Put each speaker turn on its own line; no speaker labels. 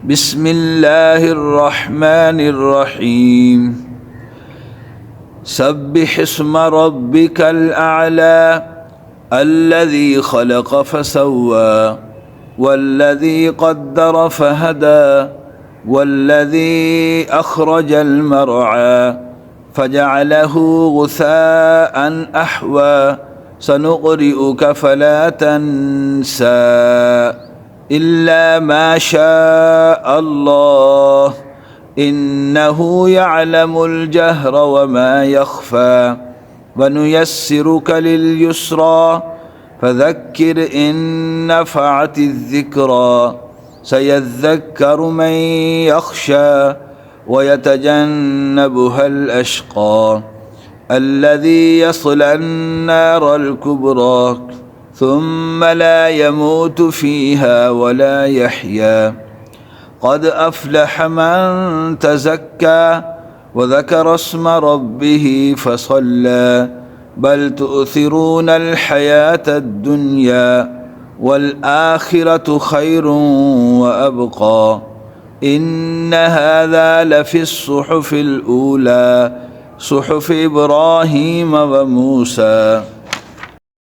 بسم الله الرحمن الرحيم سبح اسم ربك الأعلى الذي خلق فسوى والذي قدر فهدى والذي أخرج المرعى فجعله غثاء أحوى سنقرئك فلا تنسى إلا ما شاء الله إنه يعلم الجهر وما يخفى ونيسرك لليسرى فذكر إن نفعت الذكرى سيذكر من يخشى ويتجنبها الأشقى الذي يصلى النار الكبرى ثم لا يموت فيها ولا يحيا قد أفلح من تزكى وذكر اسم ربه فصلى بل تؤثرون الحياة الدنيا والآخرة خير وأبقى إن هذا لفي الصحف الأولى صحف إبراهيم وموسى